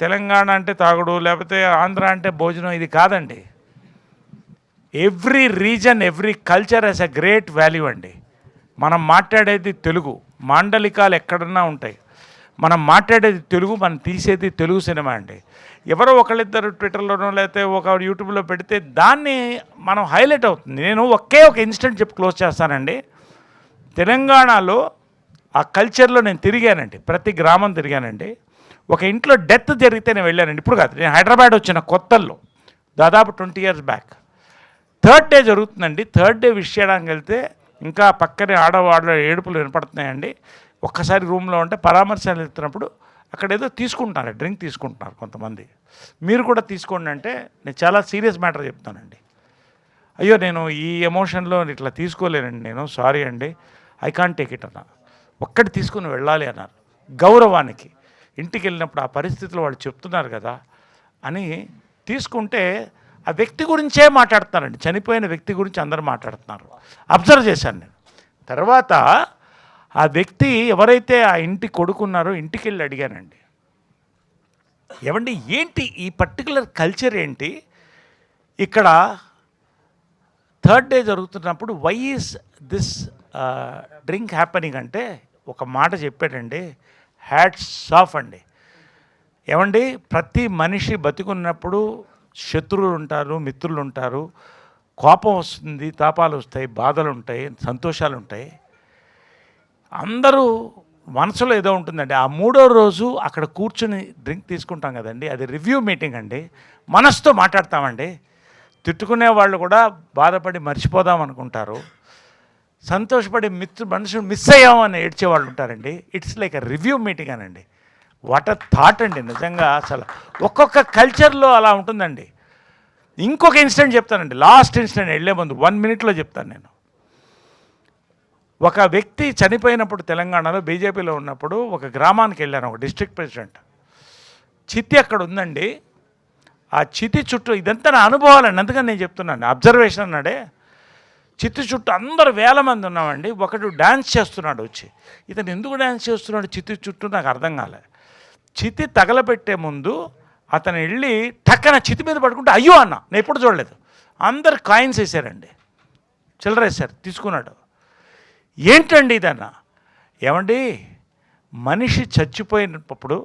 తెలంగాణ అంటే తాగుడు, లేకపోతే ఆంధ్ర అంటే భోజనం, ఇది కాదండి. Every reason, every culture has a great value అండి. మనం మాట్లాడేది తెలుగు, మాండలికాలు ఎక్కడన్నా ఉంటాయి. మనం మాట్లాడేది తెలుగు, మనం తీసేది తెలుగు సినిమా అండి. ఎవరో ఒకళ్ళిద్దరు ట్విట్టర్లోనో లేకపోతే ఒక యూట్యూబ్లో పెడితే దాన్ని మనం హైలైట్ అవుతుంది. నేను ఒకే ఒక ఇన్సిడెంట్ చెప్పి క్లోజ్ చేస్తానండి. తెలంగాణలో ఆ కల్చర్లో నేను తిరిగానండి, ప్రతి గ్రామం తిరిగానండి. ఒక ఇంట్లో డెత్ జరిగితే నేను వెళ్ళానండి. ఇప్పుడు కాదు, నేను హైదరాబాద్ వచ్చిన కొత్తల్లో దాదాపు 20 years బ్యాక్. థర్డ్ డే జరుగుతుందండి. థర్డ్ డే విష్ చేయడానికి వెళ్తే ఇంకా పక్కనే ఆడవాళ్ళ ఏడుపులు వినపడుతున్నాయండి. ఒక్కసారి రూమ్లో ఉంటే పరామర్శలు వెళ్తున్నప్పుడు అక్కడ ఏదో తీసుకుంటున్నారు, డ్రింక్ తీసుకుంటున్నారు కొంతమంది. మీరు కూడా తీసుకోండి అంటే నేను చాలా సీరియస్ మ్యాటర్ చెప్తానండి. అయ్యో నేను ఈ ఎమోషన్లో ఇట్లా తీసుకోలేనండి, నేను సారీ అండి, ఐ కాంట్ టేక్ ఇట్ అన్నా. ఒక్కటి తీసుకుని వెళ్ళాలి అన్నారు. గౌరవానికి ఇంటికి వెళ్ళినప్పుడు ఆ పరిస్థితులు వాళ్ళు చెప్తున్నారు కదా అని తీసుకుంటే ఆ వ్యక్తి గురించే మాట్లాడుతున్నారండి. చనిపోయిన వ్యక్తి గురించి అందరూ మాట్లాడుతున్నారు. అబ్జర్వ్ చేశాను నేను. తర్వాత ఆ వ్యక్తి ఎవరైతే ఆ ఇంటి కొడుకున్నారో ఇంటికి వెళ్ళి అడిగానండి, ఏమండి ఏంటి ఈ పర్టికులర్ కల్చర్ ఏంటి ఇక్కడ థర్డ్ డే జరుగుతున్నప్పుడు, why is this drink happening అంటే ఒక మాట చెప్పాడండి, హ్యాట్స్ ఆఫ్ అండి. ఏమండి ప్రతి మనిషి బతికున్నప్పుడు శత్రువులు ఉంటారు, మిత్రులు ఉంటారు, కోపం వస్తుంది, తాపాలు వస్తాయి, బాధలు ఉంటాయి, సంతోషాలు ఉంటాయి. అందరూ మనసులో ఏదో ఉంటుందండి. ఆ మూడో రోజు అక్కడ కూర్చుని డ్రింక్ తీసుకుంటాం కదండి, అది రివ్యూ మీటింగ్ అండి. మనసుతో మాట్లాడతామండి. తిట్టుకునే వాళ్ళు కూడా బాధపడి మర్చిపోదాం అనుకుంటారు, సంతోషపడి మనుషులు మిస్ అయ్యామని ఏడ్చేవాళ్ళు ఉంటారండి. It's like a review meeting అనండి. వాట్ అ థాట్ అండి నిజంగా. అసలు ఒక్కొక్క కల్చర్లో అలా ఉంటుందండి. ఇంకొక ఇన్సిడెంట్ చెప్తానండి, లాస్ట్ ఇన్సిడెంట్, వెళ్ళే ముందు 1 minute చెప్తాను నేను. ఒక వ్యక్తి చనిపోయినప్పుడు తెలంగాణలో బీజేపీలో ఉన్నప్పుడు ఒక గ్రామానికి వెళ్ళాను, ఒక డిస్ట్రిక్ట్ ప్రెసిడెంట్. చితి అక్కడ ఉందండి. ఆ చితి చుట్టూ, ఇదంతా నా అనుభవాలండి, అందుకని నేను చెప్తున్నాను, అబ్జర్వేషన్ అన్నాడే. చితి చుట్టూ అందరు 1000 మంది ఉన్నామండి. ఒకడు డ్యాన్స్ చేస్తున్నాడు వచ్చి. ఇతను ఎందుకు డ్యాన్స్ చేస్తున్నాడు చితి చుట్టూ నాకు అర్థం కాలే. చితి తగలబెట్టే ముందు అతను వెళ్ళి టక్కన చితి మీద పడుకుంటే అయ్యో అన్న, నేను ఎప్పుడు చూడలేదు. అందరు కాయిన్స్ వేసారండి, చిల్లర వేసారు, తీసుకున్నాడు. ఏంటండి ఇదన్నా? ఏమండి మనిషి చచ్చిపోయినప్పుడు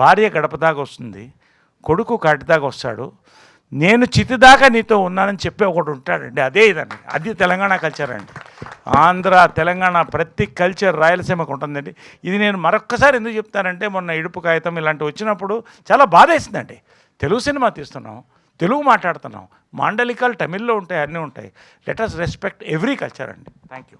భార్య గడప దాకా వస్తుంది, కొడుకు కాటి దాకా వస్తాడు, నేను చితి దాకా నీతో ఉన్నానని చెప్పి ఒకటి ఉంటాడండి. అదే ఇదండి, అది తెలంగాణ కల్చర్ అండి. ఆంధ్ర తెలంగాణ ప్రతి కల్చర్ రాయలసీమకు ఉంటుందండి. ఇది నేను మరొక్కసారి ఎందుకు చెప్తానంటే, మొన్న ఇడుపు కాగితం ఇలాంటివి వచ్చినప్పుడు చాలా బాధ వేసిందండి. తెలుగు సినిమా తీస్తున్నాం, తెలుగు మాట్లాడుతున్నాం, మాండలికాలు తమిళ్లో ఉంటాయి, అన్నీ ఉంటాయి. Let us respect every culture అండి. Thank you.